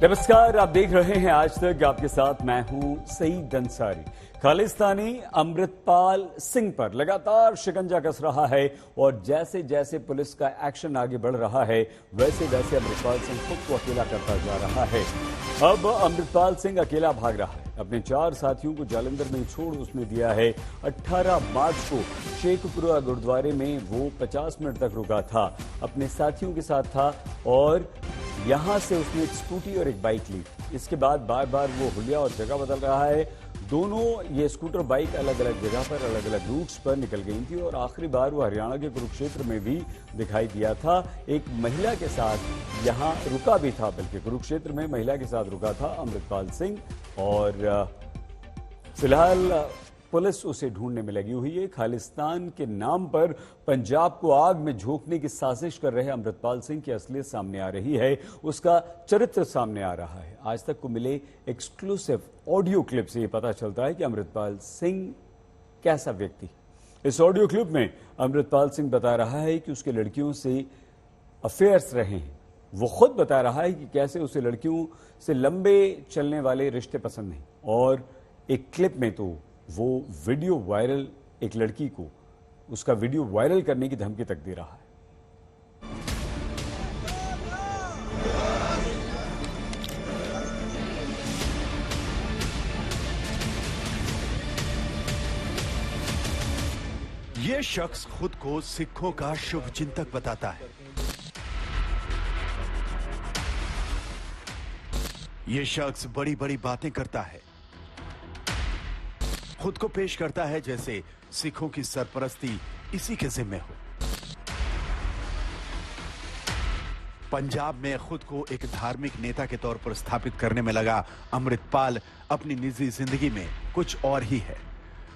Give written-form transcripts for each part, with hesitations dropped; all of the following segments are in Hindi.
नमस्कार, आप देख रहे हैं आज तक। आपके साथ मैं हूं सईद अंसारी। खालिस्तानी अमृतपाल सिंह पर लगातार शिकंजा कस रहा है और जैसे जैसे पुलिस का एक्शन आगे बढ़ रहा है वैसे वैसे अमृतपाल सिंह खुद को अकेला करता जा रहा है। अब अमृतपाल सिंह अकेला भाग रहा है। अपने 4 साथियों को जालंधर में छोड़ उसने दिया है। 18 मार्च को शेखपुरा गुरुद्वारे में वो 50 मिनट तक रुका था, अपने साथियों के साथ था और यहां से उसने एक स्कूटी और एक बाइक ली। इसके बाद बार बार वो हुलिया और जगह बदल रहा है। दोनों ये स्कूटर बाइक अलग अलग जगह पर अलग अलग रूट्स पर निकल गई थी और आखिरी बार वो हरियाणा के कुरुक्षेत्र में भी दिखाई दिया था। एक महिला के साथ यहां रुका भी था, बल्कि कुरुक्षेत्र में महिला के साथ रुका था अमृतपाल सिंह और फिलहाल पुलिस उसे ढूंढने में लगी हुई है। खालिस्तान के नाम पर पंजाब को आग में झोंकने की साजिश कर रहे अमृतपाल सिंह की असलियत सामने आ रही है, उसका चरित्र सामने आ रहा है। आज तक को मिले एक्सक्लूसिव ऑडियो क्लिप से ये पता चलता है कि अमृतपाल सिंह कैसा व्यक्ति। इस ऑडियो क्लिप में अमृतपाल सिंह बता रहा है कि उसके लड़कियों से अफेयर्स रहे हैं। वो खुद बता रहा है कि कैसे उसे लड़कियों से लंबे चलने वाले रिश्ते पसंद नहीं और एक क्लिप में तो वो वीडियो वायरल, एक लड़की को उसका वीडियो वायरल करने की धमकी तक दे रहा है। ये शख्स खुद को सिखों का शुभ चिंतक बताता है। ये शख्स बड़ी बड़ी बातें करता है, खुद को पेश करता है जैसे सिखों की सरपरस्ती इसी के जिम्मे हो। पंजाब में खुद को एक धार्मिक नेता के तौर पर स्थापित करने में लगा अमृतपाल अपनी निजी जिंदगी में कुछ और ही है।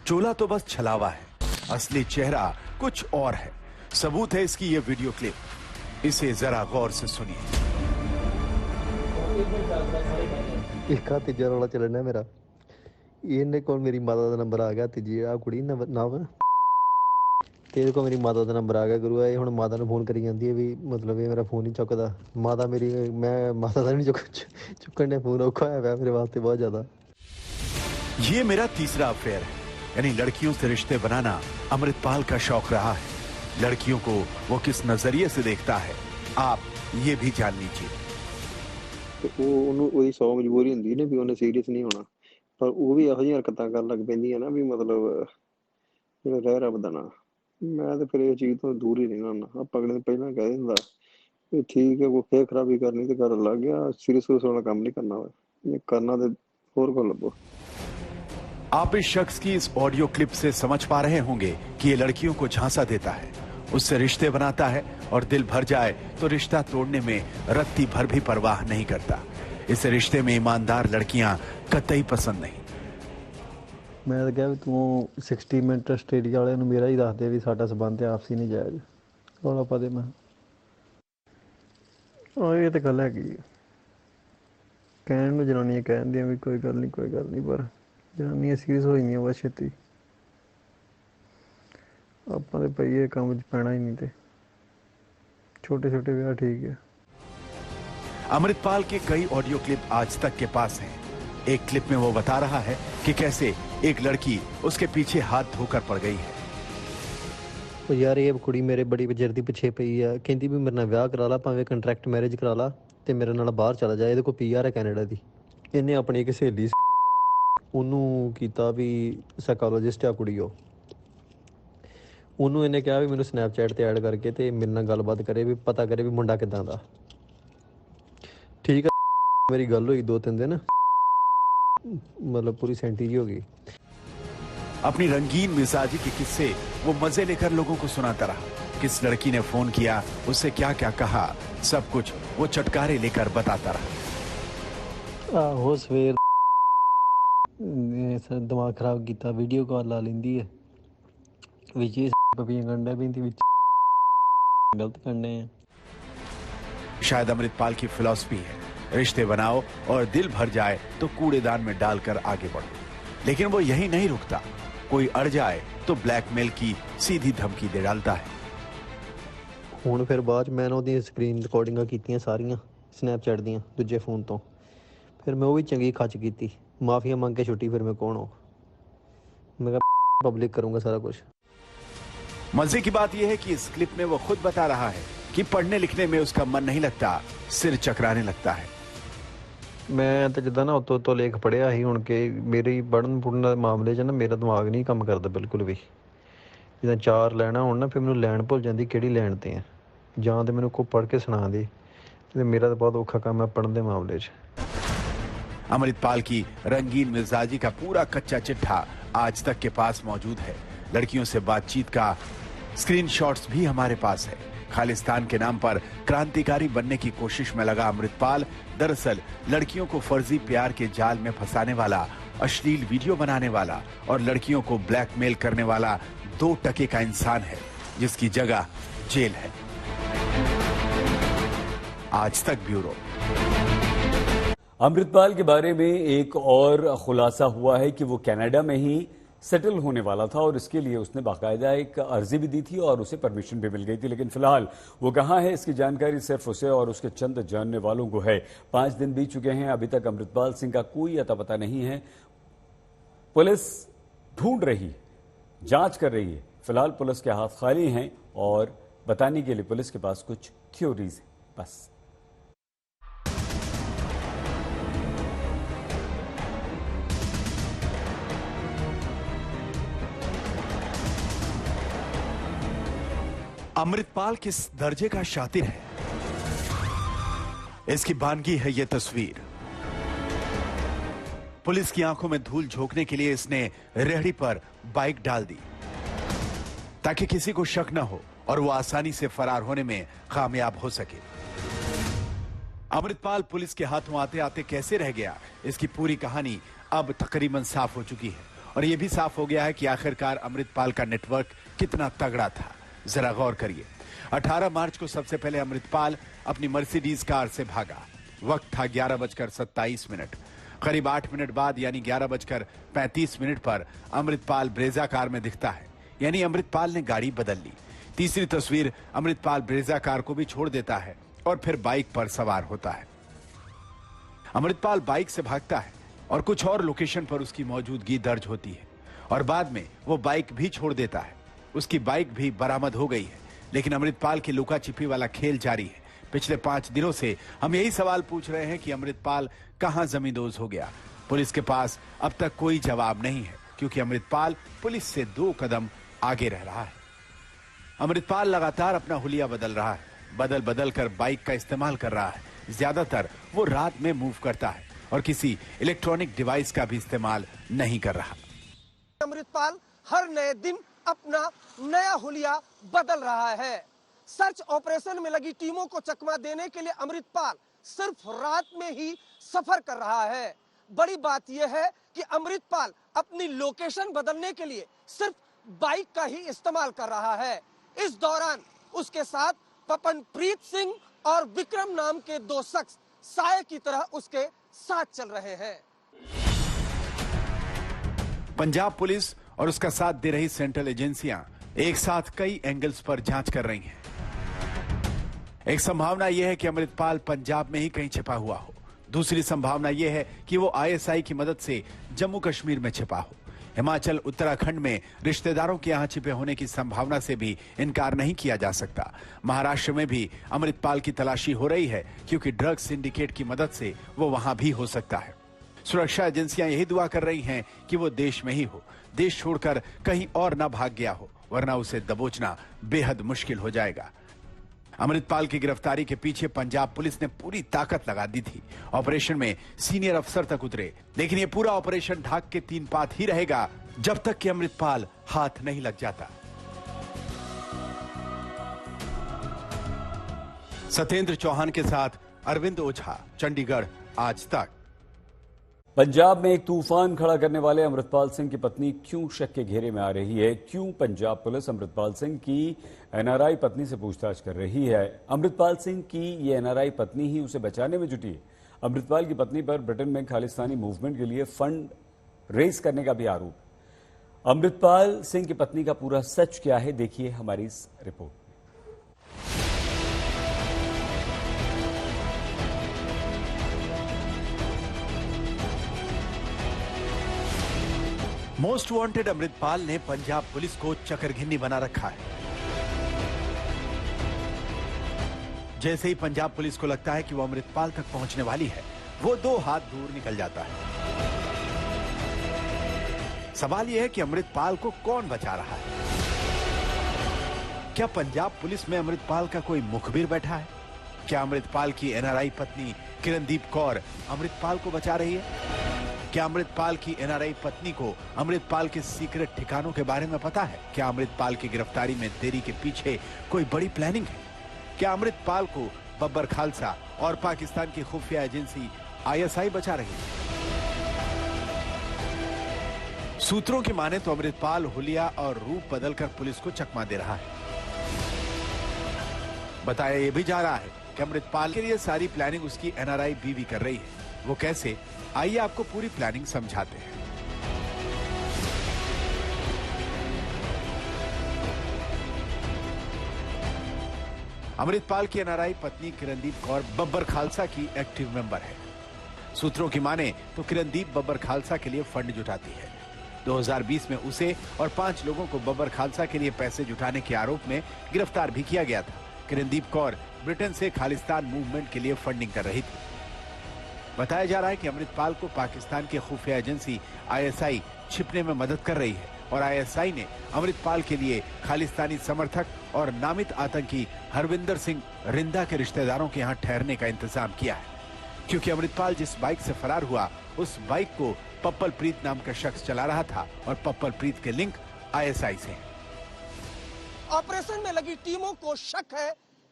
चोला तो बस छलावा है, असली चेहरा कुछ और है। सबूत है इसकी ये वीडियो क्लिप, इसे जरा गौर से सुनिए। एक तीजा रोला चलना मेरा, इन्हें को मेरी माता का नंबर आ गया। तीजी आ कुड़ी नव तेरे को मेरी माता का नंबर आ गया। गुरु है हुण माता फोन करी जाती है भी मतलब ये मेरा फोन नहीं चुकता। माता मेरी, मैं माता का नहीं चुकन ने फोन औखा है मेरे वास्ते बहुत ज्यादा। ये मेरा तीसरा अफेयर है, यानी लड़कियों से रिश्ते बनाना अमृतपाल का शौक रहा है। लड़कियों को वो किस नजरिए से देखता है आप ये भी जान लीजिए। वही 100 मजबूरी होंगी ने भी उन्हें सीरियस नहीं होना, पर वो भी ਇਹੋ ਜਿਹੀਆਂ ਹਰਕਤਾਂ ਕਰਨ ਲੱਗ ਪੈਂਦੀਆਂ ਨਾ ਵੀ ਮਤਲਬ ਜਿਹੜਾ ਰਹਿ ਰੱਬ ਦਾ ਨਾ। ਮੈਂ ਤਾਂ ਫਿਰ ਇਹ ਚੀਜ਼ ਤੋਂ ਦੂਰ ਹੀ ਰਹਿਣਾ ਹੁੰਦਾ। ਆਪਾਂ ਅਗਲੇ ਨੂੰ ਪਹਿਲਾਂ ਕਹਿ ਦਿੰਦਾ ਵੀ ਠੀਕ ਹੈ, ਕੋਈ ਫੇਰ ਖਰਾਬੀ ਕਰਨੀ ਤੇ ਕਰਨ ਲੱਗ ਗਿਆ। ਸੀਰੀਅਸ ਵਾਲਾ ਕੰਮ नहीं करना है, करना तो होर को लभो। आप इस शख्स की इस ऑडियो क्लिप से समझ पा रहे होंगे कि ये लड़कियों को झांसा देता है, उससे रिश्ते बनाता है और दिल भर जाए तो रिश्ता तोड़ने में रत्ती भर भी परवाह नहीं करता। इस रिश्ते में ईमानदार लड़कियां कतई पसंद नहीं। मैं तो कहा तू 60 मिनट आस्ट्रेलिया वाले मेरा ही दस दे भी साडा संबंध आपसी नहीं जायज रौला पा दे। मैं ये तो गल हैगी, कहण नूं जनानियां कह दिंदियां भी कोई गल नहीं कोई गल नहीं, पर जनानियां सीरियस हो जांदियां बहुत छेती। आपां ते पई ये काम च पैना ही नहीं, ते छोटे छोटे ब्याह ठीक है। अमृतपाल के कई ऑडियो क्लिप आज तक के पास हैं। एक क्लिप में वो बता रहा है कि कैसे एक लड़की उसके पीछे हाथ धोकर पड़ गई है। ਉਹ ਯਾਰ ਇਹ ਕੁੜੀ ਮੇਰੇ ਬੜੀ ਵਜਰ ਦੀ ਪਿੱਛੇ ਪਈ ਆ, ਕਹਿੰਦੀ ਵੀ ਮੇਰੇ ਨਾਲ ਵਿਆਹ ਕਰਾ ਲਾ, ਭਾਵੇਂ ਕੰਟਰੈਕਟ ਮੈਰਿਜ ਕਰਾ ਲਾ ਤੇ ਮੇਰੇ ਨਾਲ ਬਾਹਰ ਚਲਾ ਜਾ। ਇਹਦੇ ਕੋਲ ਪੀਆਰ ਹੈ ਕੈਨੇਡਾ ਦੀ। ਇਹਨੇ ਆਪਣੀ ਇੱਕ ਸਹੇਲੀ ਉਹਨੂੰ ਕੀਤਾ ਵੀ ਸਾਈਕੋਲੋਜਿਸਟ ਆ ਕੁੜੀ, ਉਹਨੂੰ ਇਹਨੇ ਕਿਹਾ ਵੀ ਮੈਨੂੰ ਸਨੈਪਚੈਟ ਤੇ ਐਡ ਕਰਕੇ ਤੇ ਮੇਰੇ ਨਾਲ ਗੱਲਬਾਤ ਕਰੇ ਵੀ ਪਤਾ ਕਰੇ ਵੀ ਮੁੰਡਾ ਕਿੱਦਾਂ ਦਾ। ठीक है, मेरी गल हुई 2-3 दिन, मतलब पूरी सेंटी जी हो गई। अपनी रंगीन मिजाजी के किस्से वो मजे लेकर लोगों को सुनाता रहा। किस लड़की ने फोन किया, उससे क्या क्या कहा, सब कुछ वो चटकारे लेकर बताता रहा। आहो सवेर दिमाग खराब किया, वीडियो कॉल ला लेंदी है विच पपियां गंडा पैंदी विच गलत करने हैं। शायद अमृतपाल की फिलॉसफी है रिश्ते बनाओ और दिल भर जाए तो कूड़ेदान में डालकर आगे बढ़ो। लेकिन वो यही नहीं रुकता, कोई अड़ जाए तो ब्लैकमेल की सीधी धमकी दे डालता है। ਹੁਣ ਫਿਰ ਬਾਅਦ 'ਚ ਮੈਂ ਉਹਦੀਆਂ ਸਕਰੀਨ ਰਿਕਾਰਡਿੰਗਾਂ ਕੀਤੀਆਂ ਸਾਰੀਆਂ ਸਨੈਪਚੈਟ ਦੀਆਂ ਦੂਜੇ ਫੋਨ ਤੋਂ, फिर मैं वो भी चंगी खच की, माफिया मांग के छुट्टी, फिर मैं कौन हो, मैं कहा पब्लिक करूंगा सारा कुछ। मजे की बात यह है कि इस क्लिप में वो खुद बता रहा है कि पढ़ने लिखने में उसका मन नहीं लगता, सिर चकराने लगता है। मैं तो जिदा ना उतो लेख पढ़िया ही हुण के मेरी पढ़न पुढ़न दे मामले च ना मेरा दिमाग नहीं काम करदा बिल्कुल भी। जिदा 4 लैना होण ना फिर मैनूं लैन भुल जांदी किहड़ी लैन ते आ, जां ते मैनूं कोई पढ़ के सुणा दे, ते मेरा तो बहुत औखा काम है पढ़न दे मामले च। अमृतपाल की रंगीन मिजाजी का पूरा कच्चा चिट्ठा आज तक के पास मौजूद है। लड़कियों से बातचीत का स्क्रीनशॉट्स भी हमारे पास है। खालिस्तान के नाम पर क्रांतिकारी बनने की कोशिश में लगा अमृतपाल दरअसल लड़कियों को फर्जी प्यार के जाल में फंसाने वाला, अश्लील वीडियो बनाने वाला और लड़कियों को ब्लैकमेल करने वाला 2 टके का इंसान है, जिसकी जगह जेल है। आज तक ब्यूरो। अमृतपाल के बारे में एक और खुलासा हुआ है कि वो कनाडा में ही सेटल होने वाला था और इसके लिए उसने बाकायदा एक अर्जी भी दी थी और उसे परमिशन भी मिल गई थी, लेकिन फिलहाल वो कहां है इसकी जानकारी सिर्फ उसे और उसके चंद जानने वालों को है। 5 दिन बीत चुके हैं, अभी तक अमृतपाल सिंह का कोई अता पता नहीं है। पुलिस ढूंढ रही है, जांच कर रही है। फिलहाल पुलिस के हाथ खाली हैं और बताने के लिए पुलिस के पास कुछ थ्योरीज हैं बस। अमृतपाल किस दर्जे का शातिर है, इसकी बानगी है यह तस्वीर। पुलिस की आंखों में धूल झोंकने के लिए इसने रेहड़ी पर बाइक डाल दी ताकि किसी को शक न हो और वो आसानी से फरार होने में कामयाब हो सके। अमृतपाल पुलिस के हाथों आते आते कैसे रह गया, इसकी पूरी कहानी अब तकरीबन साफ हो चुकी है और यह भी साफ हो गया है कि आखिरकार अमृतपाल का नेटवर्क कितना तगड़ा था। जरा गौर करिए। 18 मार्च को सबसे पहले अमृतपाल अपनी मर्सिडीज कार से भागा। वक्त था 11:27। करीब 8 मिनट बाद यानी 11:35 पर अमृतपाल ब्रेजा कार में दिखता है, यानी अमृतपाल ने गाड़ी बदल ली। तीसरी तस्वीर, अमृतपाल ब्रेजा कार को भी छोड़ देता है और फिर बाइक पर सवार होता है। अमृतपाल बाइक से भागता है और कुछ और लोकेशन पर उसकी मौजूदगी दर्ज होती है और बाद में वो बाइक भी छोड़ देता है। उसकी बाइक भी बरामद हो गई है, लेकिन अमृतपाल की लुका छिपी वाला खेल जारी है। पिछले 5 दिनों से हम यही सवाल पूछ रहे हैं कि अमृतपाल कहां जमींदोज हो गया। पुलिस के पास अब तक कोई जवाब नहीं है, क्योंकि अमृतपाल पुलिस से 2 कदम आगे रह रहा है। अमृतपाल लगातार अपना हुलिया बदल रहा है, बदल बदल कर बाइक का इस्तेमाल कर रहा है। ज्यादातर वो रात में मूव करता है और किसी इलेक्ट्रॉनिक डिवाइस का भी इस्तेमाल नहीं कर रहा। अमृतपाल हर नए दिन अपना नया हुलिया बदल रहा है। सर्च ऑपरेशन में लगी टीमों को चकमा देने के लिए अमृतपाल सिर्फ रात में ही सफर कर रहा है। बड़ी बात यह है कि अमृतपाल अपनी लोकेशन बदलने के लिए सिर्फ बाइक का ही इस्तेमाल कर रहा है। इस दौरान उसके साथ पपनप्रीत सिंह और विक्रम नाम के 2 शख्स साये की तरह उसके साथ चल रहे हैं। पंजाब पुलिस और उसका साथ दे रही सेंट्रल एजेंसियां एक साथ कई एंगल्स पर जांच कर रही हैं। एक संभावना यह है कि अमृतपाल पंजाब में ही कहीं छिपा हुआ हो। दूसरी संभावना यह है कि वो आईएसआई की मदद से जम्मू कश्मीर में छिपा हो। हिमाचल उत्तराखंड में रिश्तेदारों के यहां छिपे होने की संभावना से भी इनकार नहीं किया जा सकता। महाराष्ट्र में भी अमृतपाल की तलाशी हो रही है, क्योंकि ड्रग्स सिंडिकेट की मदद से वो वहां भी हो सकता है। सुरक्षा एजेंसियां यही दुआ कर रही हैं कि वो देश में ही हो, देश छोड़कर कहीं और न भाग गया हो, वरना उसे दबोचना बेहद मुश्किल हो जाएगा। अमृतपाल की गिरफ्तारी के पीछे पंजाब पुलिस ने पूरी ताकत लगा दी थी। ऑपरेशन में सीनियर अफसर तक उतरे, लेकिन ये पूरा ऑपरेशन ढाक के 3 पात ही रहेगा जब तक कि अमृतपाल हाथ नहीं लग जाता। सत्येंद्र चौहान के साथ अरविंद ओझा, चंडीगढ़, आज तक। पंजाब में एक तूफान खड़ा करने वाले अमृतपाल सिंह की पत्नी क्यों शक के घेरे में आ रही है? क्यों पंजाब पुलिस अमृतपाल सिंह की एनआरआई पत्नी से पूछताछ कर रही है? अमृतपाल सिंह की ये एनआरआई पत्नी ही उसे बचाने में जुटी है। अमृतपाल की पत्नी पर ब्रिटेन में खालिस्तानी मूवमेंट के लिए फंड रेज करने का भी आरोप। अमृतपाल सिंह की पत्नी का पूरा सच क्या है, देखिए हमारी इस रिपोर्ट। मोस्ट वांटेड अमृतपाल ने पंजाब पुलिस को चकरघिन्नी बना रखा है। जैसे ही पंजाब पुलिस को लगता है कि वो अमृतपाल तक पहुंचने वाली है, वो 2 हाथ दूर निकल जाता है। सवाल यह है कि अमृतपाल को कौन बचा रहा है? क्या पंजाब पुलिस में अमृतपाल का कोई मुखबिर बैठा है? क्या अमृतपाल की एनआरआई पत्नी किरणदीप कौर अमृतपाल को बचा रही है? क्या अमृतपाल की एनआरआई पत्नी को अमृतपाल के सीक्रेट ठिकानों के बारे में पता है? क्या अमृतपाल की गिरफ्तारी में देरी के पीछे कोई बड़ी प्लानिंग है? क्या अमृतपाल को बब्बर खालसा और पाकिस्तान की खुफिया एजेंसी आईएसआई बचा रही है? सूत्रों की माने तो अमृतपाल हुलिया और रूप बदलकर पुलिस को चकमा दे रहा है। बताया यह भी जा रहा है कि अमृतपाल के लिए सारी प्लानिंग उसकी एनआरआई बीवी कर रही है। वो कैसे? आइए आपको पूरी प्लानिंग समझाते हैं। अमृतपाल की एनआरआई पत्नी किरणदीप कौर बब्बर खालसा की एक्टिव मेंबर है। सूत्रों की माने तो किरणदीप बब्बर खालसा के लिए फंड जुटाती है। 2020 में उसे और 5 लोगों को बब्बर खालसा के लिए पैसे जुटाने के आरोप में गिरफ्तार भी किया गया था। किरणदीप कौर ब्रिटेन से खालिस्तान मूवमेंट के लिए फंडिंग कर रही थी। बताया जा रहा है कि अमृतपाल को पाकिस्तान की खुफिया एजेंसी आईएसआई छिपने में मदद कर रही है और आईएसआई ने अमृतपाल के लिए खालिस्तानी समर्थक और नामित आतंकी हरविंदर सिंह रिंदा के रिश्तेदारों के यहां ठहरने का इंतजाम किया है, क्योंकि अमृतपाल जिस बाइक से फरार हुआ उस बाइक को पप्पल प्रीत नाम का शख्स चला रहा था और पप्पल प्रीत के लिंक आईएसआई से हैं। ऑपरेशन में लगी टीमों को शक है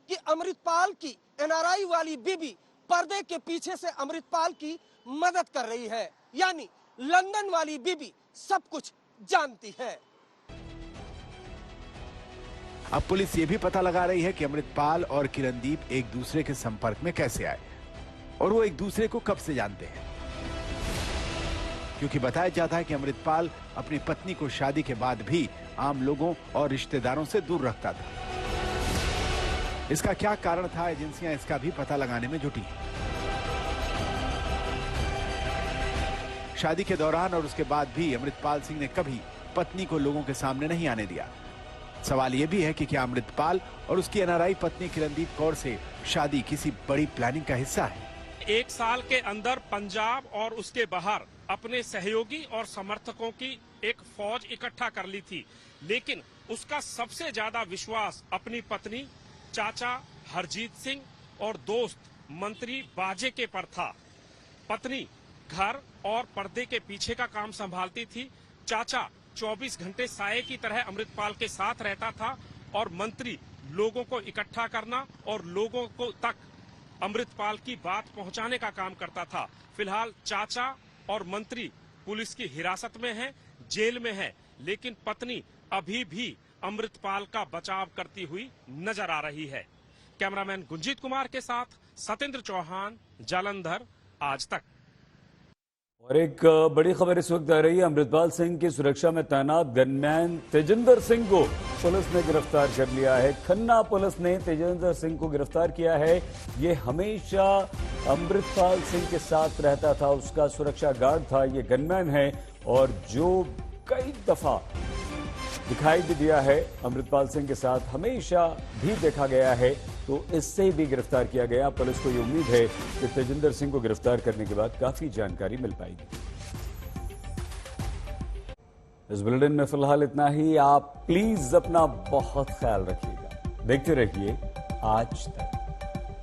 कि अमृतपाल की एनआरआई वाली बीबी पर्दे के पीछे से अमृतपाल की मदद कर रही है, यानी लंदन वाली बीबी सब कुछ जानती है। अब पुलिस ये भी पता लगा रही है कि अमृतपाल और किरणदीप एक दूसरे के संपर्क में कैसे आए और वो एक दूसरे को कब से जानते हैं, क्योंकि बताया जाता है कि अमृतपाल अपनी पत्नी को शादी के बाद भी आम लोगों और रिश्तेदारों से दूर रखता था। इसका क्या कारण था, एजेंसियां इसका भी पता लगाने में जुटी हैं। शादी के दौरान और उसके बाद भी अमृतपाल सिंह ने कभी पत्नी को लोगों के सामने नहीं आने दिया। सवाल यह भी है कि क्या अमृतपाल और उसकी एनआरआई पत्नी किरणदीप कौर से शादी किसी बड़ी प्लानिंग का हिस्सा है? 1 साल के अंदर पंजाब और उसके बाहर अपने सहयोगी और समर्थकों की एक फौज इकट्ठा कर ली थी, लेकिन उसका सबसे ज्यादा विश्वास अपनी पत्नी, चाचा हरजीत सिंह और दोस्त मंत्री बाजे के पर था। पत्नी घर और पर्दे के पीछे का काम संभालती थी। चाचा 24 घंटे साये की तरह अमृतपाल के साथ रहता था और मंत्री लोगों को इकट्ठा करना और लोगों को तक अमृतपाल की बात पहुंचाने का काम करता था। फिलहाल चाचा और मंत्री पुलिस की हिरासत में हैं, जेल में हैं, लेकिन पत्नी अभी भी अमृतपाल का बचाव करती हुई नजर आ रही है। कैमरामैन गुंजीत कुमार के साथ सतेंद्र चौहान, जालंधर, आज तक। और एक बड़ी खबर इस वक्त आ रही है। अमृतपाल सिंह की सुरक्षा में तैनात गनमैन तेजिंदर सिंह को पुलिस ने गिरफ्तार कर लिया है। खन्ना पुलिस ने तेजिंदर सिंह को गिरफ्तार किया है। ये हमेशा अमृतपाल सिंह के साथ रहता था, उसका सुरक्षा गार्ड था। ये गनमैन है और जो कई दफा दिखाई भी दिया है अमृतपाल सिंह के साथ, हमेशा भी देखा गया है, तो इससे भी गिरफ्तार किया गया। पुलिस को ये उम्मीद है कि तेजिंदर सिंह को गिरफ्तार करने के बाद काफी जानकारी मिल पाएगी। इस बुलेटिन में फिलहाल इतना ही। आप प्लीज अपना बहुत ख्याल रखिएगा। देखते रहिए आज तक।